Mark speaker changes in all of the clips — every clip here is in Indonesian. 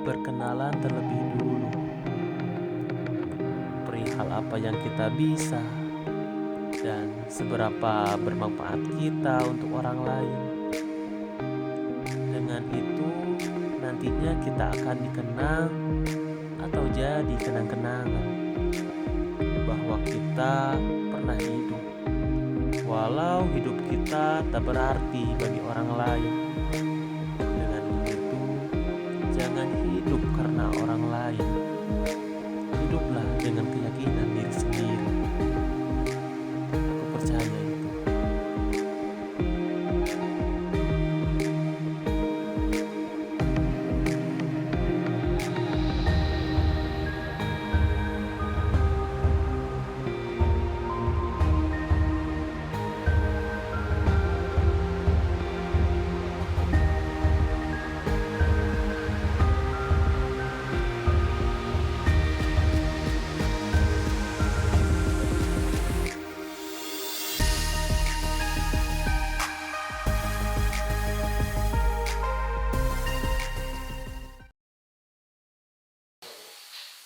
Speaker 1: berkenalan terlebih dulu perihal apa yang kita bisa dan seberapa bermanfaat kita untuk orang lain. Dengan itu, nantinya kita akan dikenang atau jadi kenang-kenangan bahwa kita pernah hidup, walau hidup kita tak berarti bagi orang lain. Dengan begitu, jangan hidup karena orang lain. Hiduplah dengan keyakinan diri sendiri. Aku percaya itu.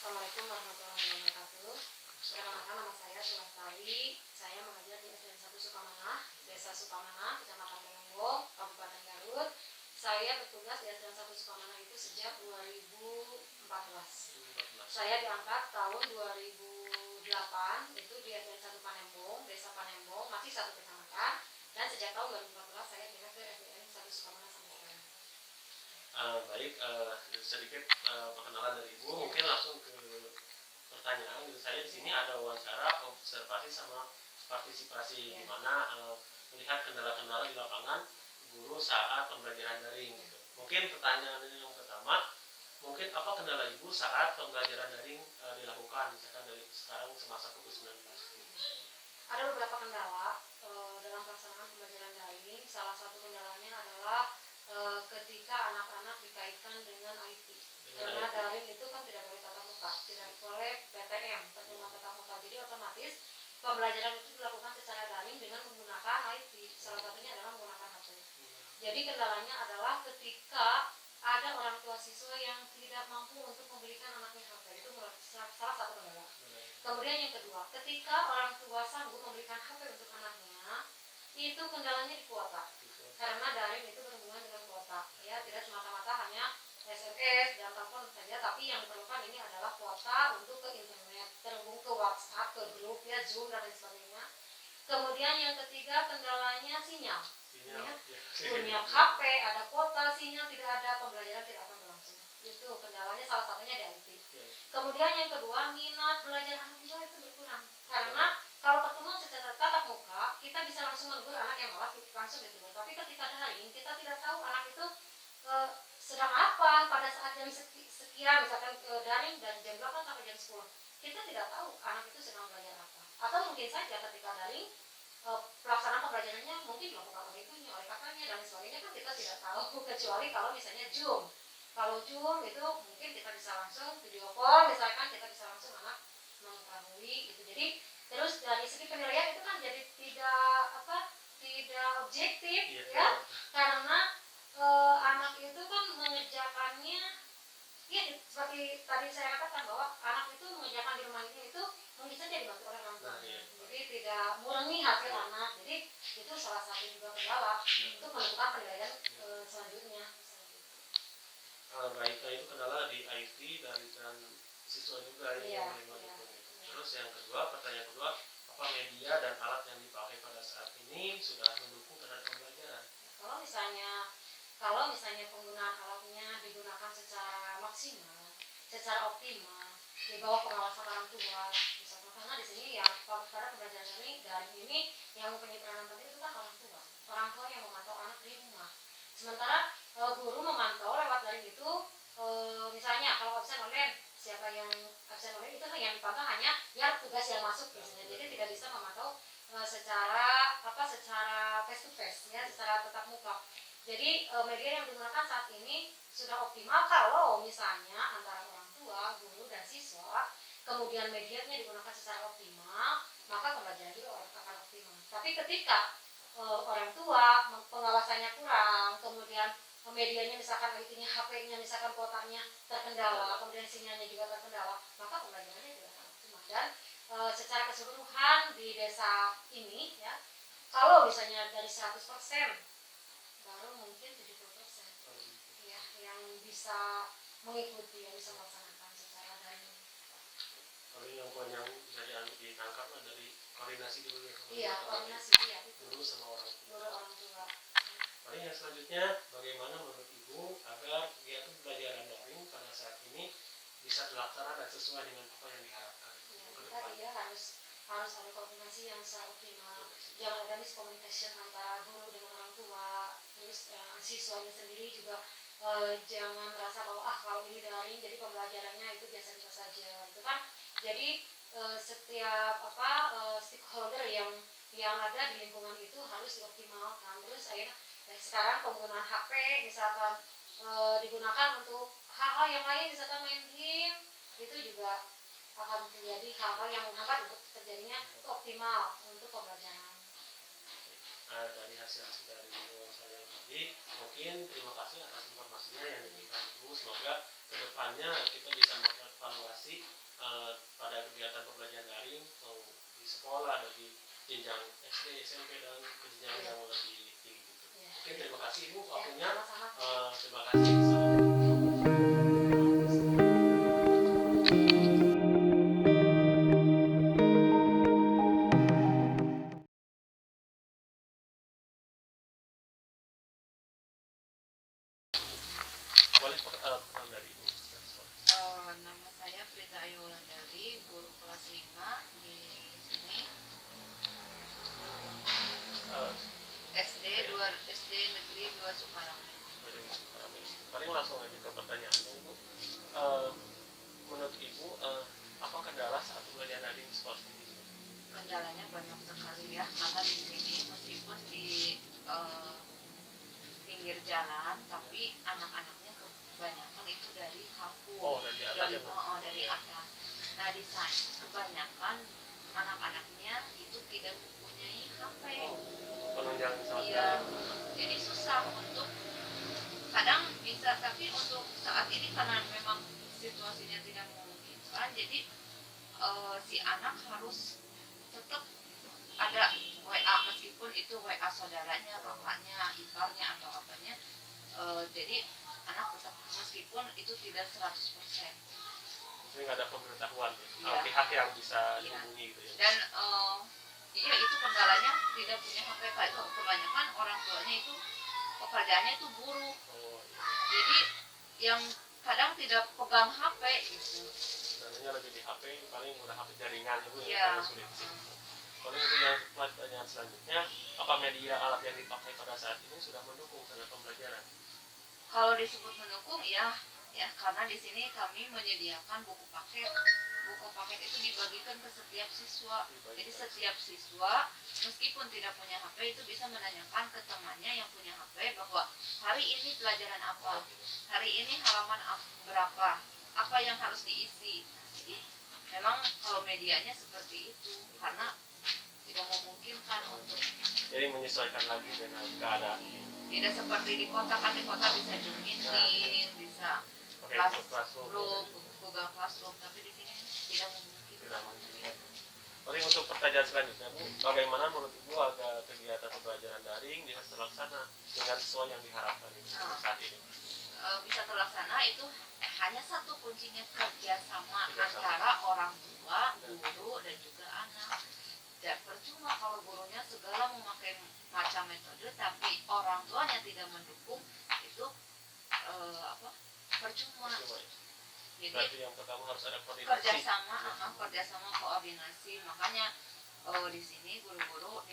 Speaker 2: Assalamualaikum warahmatullahi wabarakatuh. Perkenalkan, nama saya Sulastari. Saya mengajar di SDN 1 Sukamanah, Desa Sukamanah, Kecamatan Penembong, Kabupaten Garut. Saya bertugas di SDN 1 Sukamanah itu sejak 2014. Saya diangkat tahun 2008 itu di SDN 1 Panembong, Desa Panembong, masih satu kecamatan. Dan sejak tahun 2014 saya pindah ke SDN 1 Sukamanah sampai sekarang.
Speaker 3: Baik, sedikit perkenalan dari Ibu. Mungkin langsung ke pertanyaan. Saya di sini ada wawancara, observasi sama partisipasi, di mana melihat kendala-kendala di lapangan guru saat pembelajaran daring. Gitu. Mungkin pertanyaan yang pertama, mungkin apa kendala Ibu saat pembelajaran daring dilakukan, misalkan dari sekarang semasa COVID-19?
Speaker 2: Ada beberapa kendala dalam pelaksanaan pembelajaran daring. Salah satu kendalanya adalah ketika anak-anak dikaitkan dengan IT. Karena daring itu kan tidak boleh tatap muka, tidak boleh PTM, pertemuan tatap muka. Jadi otomatis pembelajaran itu dilakukan secara daring dengan menggunakan IT. Salah satunya adalah menggunakan HP. Jadi kendalanya adalah ketika ada orang tua siswa yang tidak mampu untuk membelikan anaknya HP. Itu salah satu kendala. Kemudian yang kedua, ketika orang tua sanggup memberikan HP untuk anaknya, itu kendalanya di kuota. Karena daring itu berhubungan dengan kuota, ya tidak semata-mata hanya SMS dan telepon saja, tapi yang diperlukan ini adalah kuota untuk ke internet, terhubung ke WhatsApp, ke grup, ya Zoom dan lain sebagainya. Kemudian yang ketiga kendalanya sinyal. Ya, punya HP, ada kuota, sinyal tidak ada, pembelajaran tidak akan berlangsung. Itu kendalanya salah satunya di IT. Kemudian yang kedua, minat belajar anak juga itu berkurang. Karena kalau pertemuan secara tatap muka, kita bisa langsung menegur anak yang malas langsung ditegur. Tapi ketika daring, kita tidak tahu anak itu sedang apa pada saat jam sekian, misalkan daring dari jam 8 sampai jam 10. Kita tidak tahu anak itu sedang belajar apa. Atau mungkin saja ketika daring, pelaksanaan pembelajarannya mungkin dilakukan oleh ibunya, oleh kakaknya dan sebagainya, kan kita tidak tahu, kecuali kalau misalnya Zoom. Kalau Zoom itu mungkin kita bisa langsung video call, misalkan kita bisa langsung anak mengetahui gitu. Jadi terus dari segi penilaian itu kan jadi tidak objektif, ya, karena anak itu kan mengerjakannya, ya seperti tadi saya katakan bahwa anak itu mengerjakan di rumahnya itu mungkin saja dibantu oleh orang tua. Jadi tidak murengi hasil anak. Jadi itu salah satu juga kendala untuk menentukan penilaian selanjutnya.
Speaker 3: Baik, itu kendala di IT dan siswa juga yang menerima itu. Terus yang kedua, pertanyaan kedua, apa media dan alat yang dipakai pada saat ini sudah mendukung terhadap pembelajaran?
Speaker 2: Kalau misalnya penggunaan alatnya digunakan secara maksimal, secara optimal, di bawah pengawasan orang tua, misalkan, karena di sini yang pada pembelajaran ini yang mempunyai peranan penting itu kan orang tua yang memantau anak di rumah. Sementara guru memantau lewat daring itu, misalnya kalau absen online, siapa yang absen online itu yang dipantau hanya ya tugas yang masuk biasanya. Jadi tidak bisa memantau secara face to face, ya, secara tatap muka. Jadi media yang digunakan saat ini sudah optimal kalau misalnya antara orang tua, guru dan siswa, kemudian medianya digunakan secara optimal, maka pembelajaran juga akan optimal. Tapi ketika orang tua pengawasannya kurang, kemudian medianya misalkan IT-nya, HP-nya misalkan kuotanya terkendala, kemudian sinyalnya juga terkendala, maka pembelajarannya juga akan optimal. Dan secara keseluruhan di desa ini ya, kalau misalnya dari 100% baru mungkin 70% ya yang bisa mengikuti, yang bisa melaksanakan secara daring.
Speaker 3: Kalau yang poin yang bisa ditangkap dari koordinasi dulu ya.
Speaker 2: Iya, koordinasi ya itu.
Speaker 3: Dulu sama orang tua.
Speaker 2: Guru orang tua.
Speaker 3: Paling yang selanjutnya, bagaimana menurut Ibu agar kegiatan pembelajaran daring pada saat ini bisa terlaksana dan sesuai dengan apa yang diharapkan ke depan?
Speaker 2: Ya, harus ada koordinasi yang secara optimal. Jangan ada miscommunication antara guru dengan orang tua. Terus siswanya sendiri juga jangan merasa bahwa kalau ini daring jadi pembelajarannya itu biasa-biasa saja. Itu kan jadi setiap stakeholder yang ada di lingkungan itu harus dioptimalkan. Terus akhirnya sekarang penggunaan HP misalkan digunakan untuk hal-hal yang lain, misalkan main game, itu juga akan terjadi hal-hal yang menghambat untuk terjadinya itu optimal untuk pembelajaran.
Speaker 3: Dari hasil dari wawancara tadi, mungkin terima kasih atas informasinya yang diberikan Ibu. Semoga kedepannya kita bisa mengevaluasi pada kegiatan pembelajaran daring mau di sekolah dan di jenjang SD, SMP dan jenjang yang lebih tinggi. Oke, terima kasih Ibu waktunya. Terima kasih. Boleh perkenalan dari Ibu.
Speaker 4: Nama saya Prita Ayu Wulandari, guru kelas 5 di sini. SD Negeri 2 Sukarame.
Speaker 3: Paling langsung aja ke pertanyaannya Ibu. Menurut Ibu, apa kendala saat pembelajaran daring seperti ini?
Speaker 4: Kendalanya banyak sekali ya, karena di sini meskipun di pinggir jalan, tapi anak-anaknya kebanyakan itu dari kampung.
Speaker 3: Oh, dari atas ya, Bu?
Speaker 4: Dari atas. Nah, di sana kebanyakan anak-anaknya itu tidak mempunyai HP.
Speaker 3: Penunjang sangat
Speaker 4: Iya, jadi susah untuk kadang bisa, tapi untuk saat ini karena memang situasinya tidak memungkinkan, jadi si anak harus tetap ada WA, meskipun itu WA saudaranya, kakaknya, iparnya atau apanya, jadi anak tetap meskipun itu tidak 100%.
Speaker 3: Jadi nggak ada pemberitahuan
Speaker 4: Iya.
Speaker 3: pihak yang bisa
Speaker 4: Iya.
Speaker 3: dihubungi gitu ya.
Speaker 4: Dan iya, itu kendalanya tidak punya HP. Kebanyakan orang tuanya itu pekerjaannya itu guru,
Speaker 3: Oh, iya.
Speaker 4: jadi yang kadang tidak pegang HP gitu.
Speaker 3: Sebenarnya lebih di HP, paling udah HP jaringan itu
Speaker 4: Iya.
Speaker 3: yang paling sulit sih. Paling untuk yang pertanyaan selanjutnya, apa media alat yang dipakai pada saat ini sudah mendukung terhadap pembelajaran?
Speaker 4: Kalau disebut mendukung ya karena di sini kami menyediakan buku paket. Buku paket itu dibagikan ke setiap siswa. Jadi setiap siswa meskipun tidak punya HP itu bisa menanyakan ke temannya yang punya HP bahwa hari ini pelajaran apa, hari ini halaman berapa, apa yang harus diisi. Jadi memang kalau medianya seperti itu karena tidak memungkinkan untuk,
Speaker 3: Jadi menyesuaikan lagi dengan keadaan.
Speaker 4: tidak seperti di kota. Kan di kota bisa Zoom meeting, bisa
Speaker 3: Oke,
Speaker 4: Classroom, Google Classroom, tapi di sini tidak memungkinkan.
Speaker 3: tidak mungkin. Paling untuk pertanyaan selanjutnya, Bu, bagaimana menurut Ibu agar kegiatan pembelajaran daring bisa terlaksana dengan sesuai yang diharapkan saat ini?
Speaker 4: Bisa terlaksana itu hanya satu kuncinya, kerjasama antara orang tua, guru dan juga anak. Dan percuma kalau gurunya segala memakai macam metode tapi orang tuanya tidak mendukung, itu percuma. Jadi
Speaker 3: Berarti yang pertama harus ada koordinasi.
Speaker 4: kerjasama koordinasi. Makanya di sini guru-guru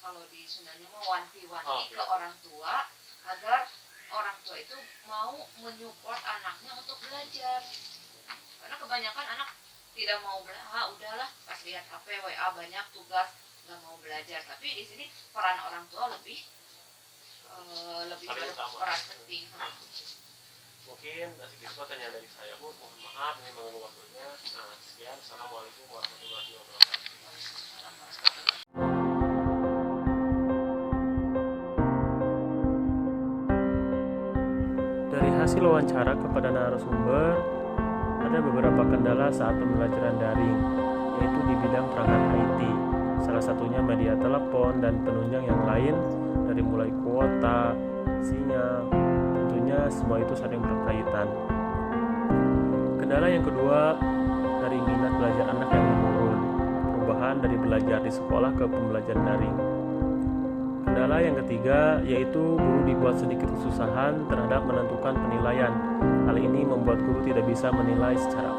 Speaker 4: kalau di Sundanya mau wanti-wanti ke orang tua agar orang tua itu mau menyupport anaknya untuk belajar. Karena kebanyakan anak tidak mau belajar, udahlah pas lihat HP, WA banyak tugas, nggak mau belajar. Tapi di sini peran orang tua lebih berperan penting.
Speaker 3: Mungkin sedikit pertanyaan dari saya, Bu. Mohon maaf ini mengganggu waktunya. Sekian. Assalamualaikum warahmatullahi wabarakatuh.
Speaker 1: hasil wawancara kepada narasumber, ada beberapa kendala saat pembelajaran daring, yaitu di bidang perangkat IT. Salah satunya media telepon dan penunjang yang lain, dari mulai kuota, sinyal, tentunya semua itu saling berkaitan. Kendala yang kedua, dari minat belajar anak yang menurun, perubahan dari belajar di sekolah ke pembelajaran daring. Kendala yang ketiga yaitu guru dibuat sedikit kesusahan terhadap menentukan penilaian. Hal ini membuat guru tidak bisa menilai secara